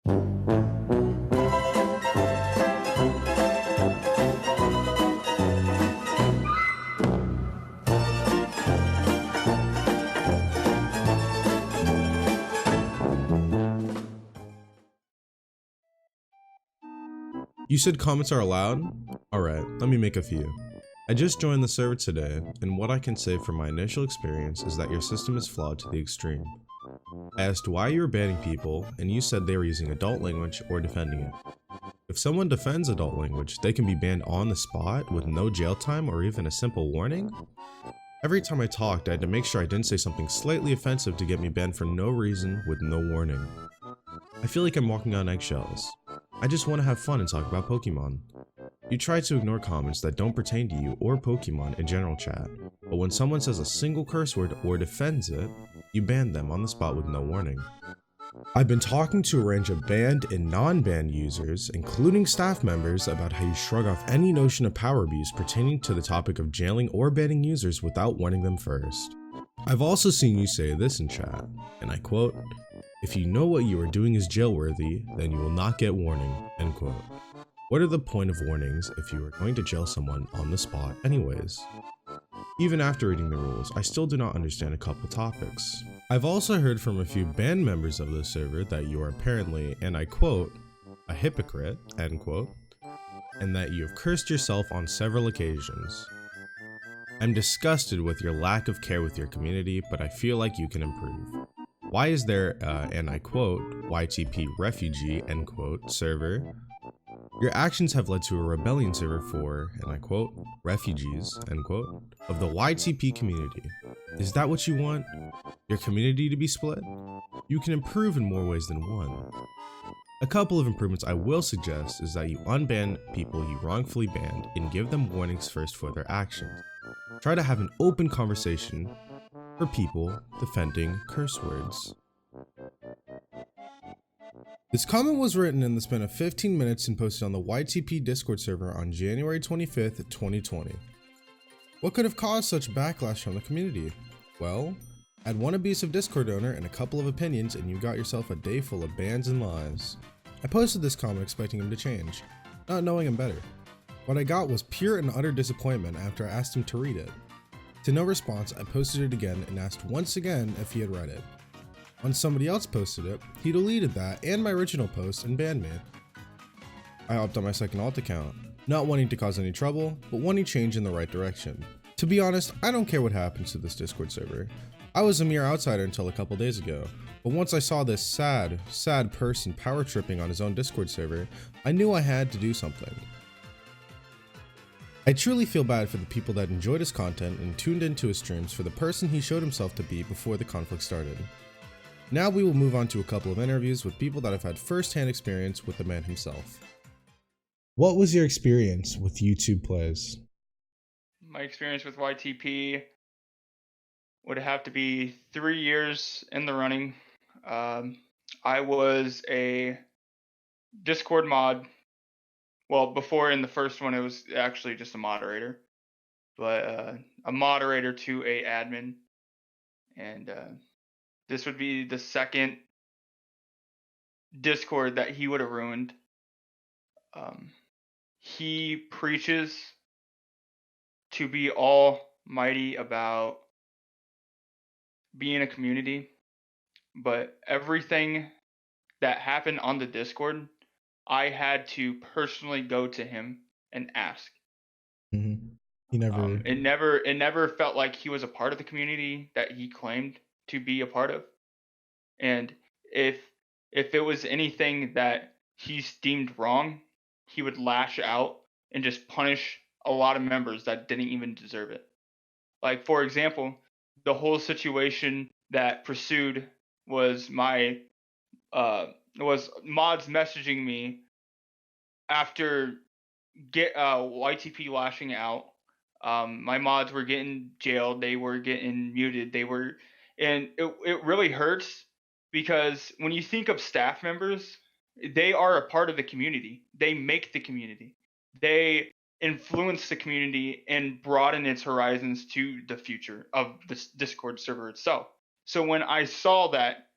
You said comments are allowed? Alright, let me make a few. I just joined the server today, and what I can say from my initial experience is that your system is flawed to the extreme. I asked why you were banning people, and you said they were using adult language or defending it. If someone defends adult language, they can be banned on the spot with no jail time or even a simple warning? Every time I talked, I had to make sure I didn't say something slightly offensive to get me banned for no reason with no warning. I feel like I'm walking on eggshells. I just want to have fun and talk about Pokemon. You try to ignore comments that don't pertain to you or Pokemon in general chat, but when someone says a single curse word or defends it, you ban them on the spot with no warning. I've been talking to a range of banned and non-banned users, including staff members, about how you shrug off any notion of power abuse pertaining to the topic of jailing or banning users without warning them first. I've also seen you say this in chat, and I quote, "If you know what you are doing is jail-worthy, then you will not get warning," end quote. What are the point of warnings if you are going to jail someone on the spot anyways? Even after reading the rules, I still do not understand a couple topics. I've also heard from a few banned members of the server that you are apparently, and I quote, "a hypocrite," end quote, and that you have cursed yourself on several occasions. I'm disgusted with your lack of care with your community, but I feel like you can improve. Why is there and I quote, "YTP refugee," end quote, server? Your actions have led to a rebellion server for, and I quote, "refugees," end quote, of the YTP community. Is that what you want? Your community to be split? You can improve in more ways than one. A couple of improvements I will suggest is that you unban people you wrongfully banned and give them warnings first for their actions. Try to have an open conversation for people defending curse words. This comment was written in the span of 15 minutes and posted on the YTP Discord server on January 25th, 2020. What could have caused such backlash from the community? Well, add one abusive Discord owner and a couple of opinions and you got yourself a day full of bans and lies. I posted this comment expecting him to change, not knowing him better. What I got was pure and utter disappointment after I asked him to read it. To no response, I posted it again and asked once again if he had read it. When somebody else posted it, he deleted that and my original post and banned me. I hopped on my second alt account, not wanting to cause any trouble, but wanting change in the right direction. To be honest, I don't care what happens to this Discord server. I was a mere outsider until a couple days ago, but once I saw this sad person power tripping on his own Discord server, I knew I had to do something. I truly feel bad for the people that enjoyed his content and tuned into his streams for the person he showed himself to be before the conflict started. Now we will move on to a couple of interviews with people that have had first-hand experience with the man himself. What was your experience with YouTube plays? My experience with YTP would have to be 3 years in the running. I was a Discord mod. Well, before in the first one, it was actually just a moderator, but a moderator to a admin, and this would be the second Discord that he would have ruined. He preaches to be almighty about being a community, but everything that happened on the Discord, I had to personally go to him and ask. Mm-hmm. It never felt like he was a part of the community that he claimed to be a part of. And if it was anything that he's deemed wrong, he would lash out and just punish a lot of members that didn't even deserve it. Like, for example, the whole situation that pursued was was mods messaging me after YTP lashing out. My mods were getting jailed, they were getting muted, and it really hurts because when you think of staff members, they are a part of the community. They make the community. They influence the community and broaden its horizons to the future of this Discord server itself. So when I saw that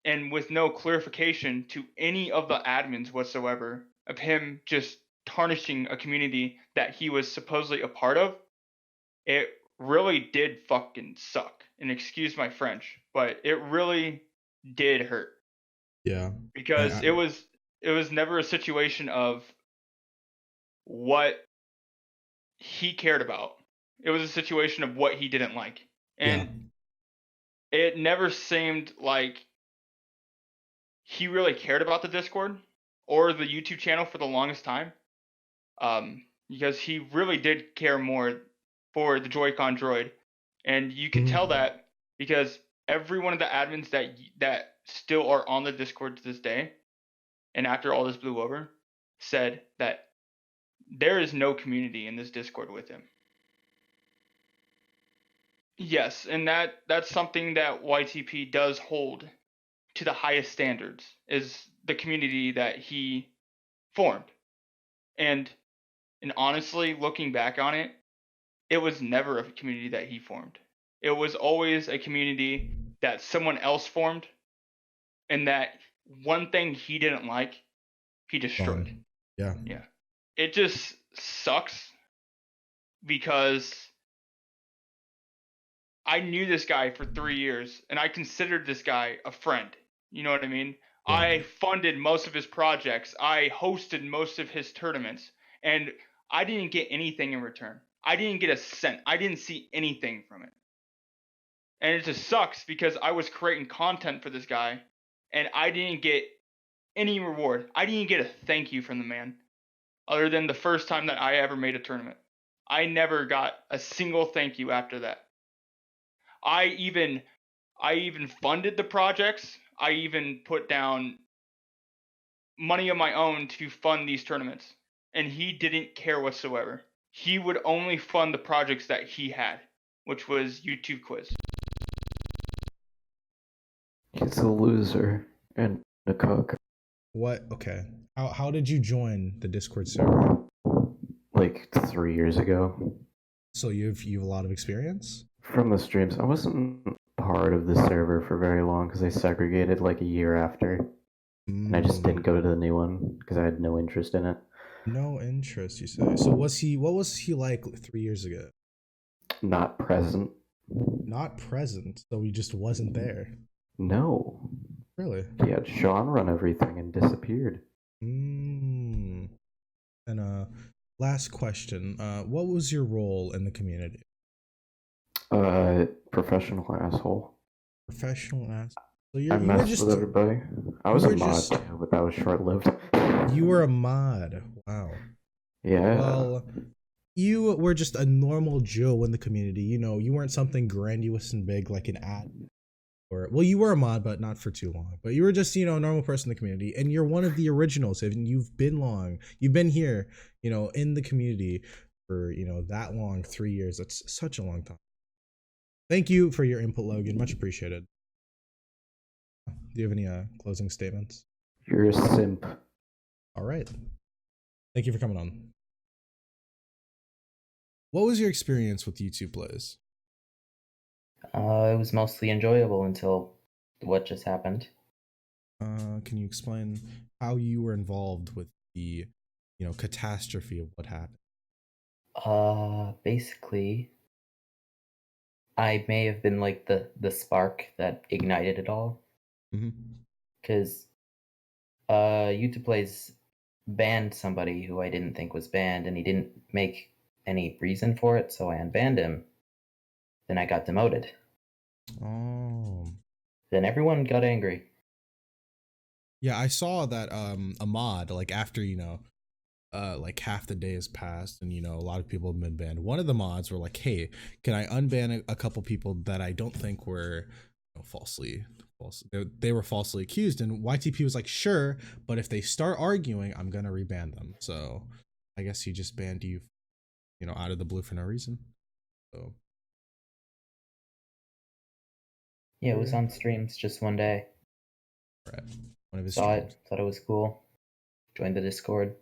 and with no clarification to any of the admins whatsoever of him just tarnishing a community that he was supposedly a part of, it really did fucking suck. And excuse my French, but it really did hurt Yeah. because it was never a situation of what he cared about. It was a situation of what he didn't like. Yeah. And it never seemed like he really cared about the Discord or the YouTube channel for the longest time. Because he really did care more for the Joy-Con droid. And you can tell that because every one of the admins that still are on the Discord to this day, and after all this blew over, said that there is no community in this Discord with him. Yes, and that's something that YTP does hold to the highest standards, is the community that he formed. And honestly, looking back on it, it was never a community that he formed. It was always a community that someone else formed, and that one thing he didn't like, he destroyed. Yeah. Yeah. It just sucks because I knew this guy for 3 years and I considered this guy a friend. You know what I mean? Yeah. I funded most of his projects. I hosted most of his tournaments, and I didn't get anything in return. I didn't get a cent. I didn't see anything from it. And it just sucks because I was creating content for this guy and I didn't get any reward. I didn't get a thank you from the man other than the first time that I ever made a tournament. I never got a single thank you after that. I even funded the projects. I even put down money of my own to fund these tournaments, and he didn't care whatsoever. He would only fund the projects that he had, which was YouTube Quiz. He's a loser and a cook. What? Okay. How did you join the Discord server? Like 3 years ago. So you've a lot of experience? From the streams. I wasn't part of the server for very long because they segregated like a year after. And I just didn't go to the new one because I had no interest in it. No interest, you say. So what was he like 3 years ago? Not present. Not present, so he just wasn't there. No. Really? He had Sean run everything and disappeared. And last question. What was your role in the community? Professional asshole. Professional asshole. So I messed with everybody. I was a mod too, but that was short-lived. You were a mod. Wow. Yeah. Well, you were just a normal Joe in the community. You know, you weren't something grandiose and big like an ad. Or, well, you were a mod, but not for too long. But you were just, a normal person in the community, and you're one of the originals. And you've been here, in the community for, that long, 3 years. That's such a long time. Thank you for your input, Logan. Much appreciated. Do you have any closing statements? You're a simp. All right. Thank you for coming on. What was your experience with YouTube plays? It was mostly enjoyable until what just happened. Can you explain how you were involved with the, catastrophe of what happened? Basically, I may have been like the spark that ignited it all. Because YouTube Plays banned somebody who I didn't think was banned, and he didn't make any reason for it, so I unbanned him. Then I got demoted. Oh. Then everyone got angry. Yeah, I saw that a mod, like after, like half the day has passed and, a lot of people have been banned. One of the mods were like, hey, can I unban a couple people that I don't think were they were falsely accused? And YTP was like, sure, but if they start arguing, I'm going to reban them. So I guess he just banned you, out of the blue for no reason. So. Yeah, it was on streams just one day. Right. One of his Saw streams. it, thought it was cool. Joined the Discord.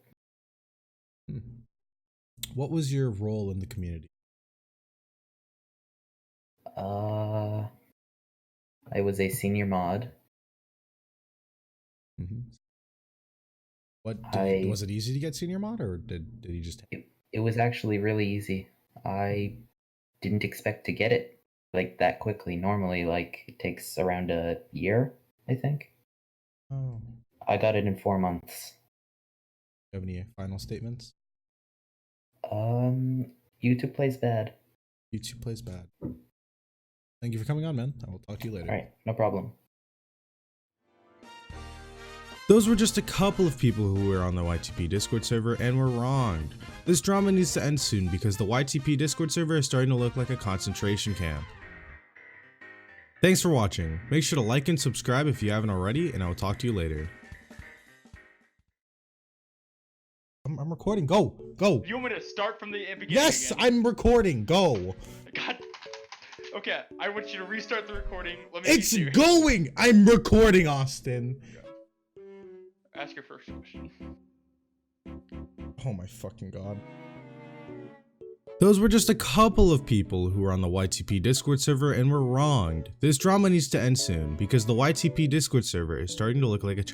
What was your role in the community? I was a senior mod. Mm-hmm. What was it easy to get senior mod, or did you just? It was actually really easy. I didn't expect to get it like that quickly. Normally, like it takes around a year, I think. Oh. I got it in 4 months. Do you have any final statements? YouTube plays bad. YouTube plays bad. Thank you for coming on, man. I will talk to you later. All right, no problem. Those were just a couple of people who were on the YTP Discord server and were wronged. This drama needs to end soon because the YTP Discord server is starting to look like a concentration camp. Thanks for watching. Make sure to like and subscribe if you haven't already, and I will talk to you later. I'm recording. Go. You want me to start from the beginning? Yes, again? I'm recording. Go. God. Okay, I want you to restart the recording. Let me. It's going. I'm recording, Austin. Ask your first question. Oh my fucking god. Those were just a couple of people who were on the YTP Discord server and were wronged. This drama needs to end soon because the YTP Discord server is starting to look like a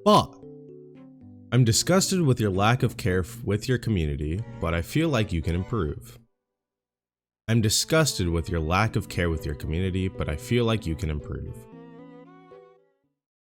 fuck. I'm disgusted with your lack of care with your community, but I feel like you can improve. I'm disgusted with your lack of care with your community, but I feel like you can improve.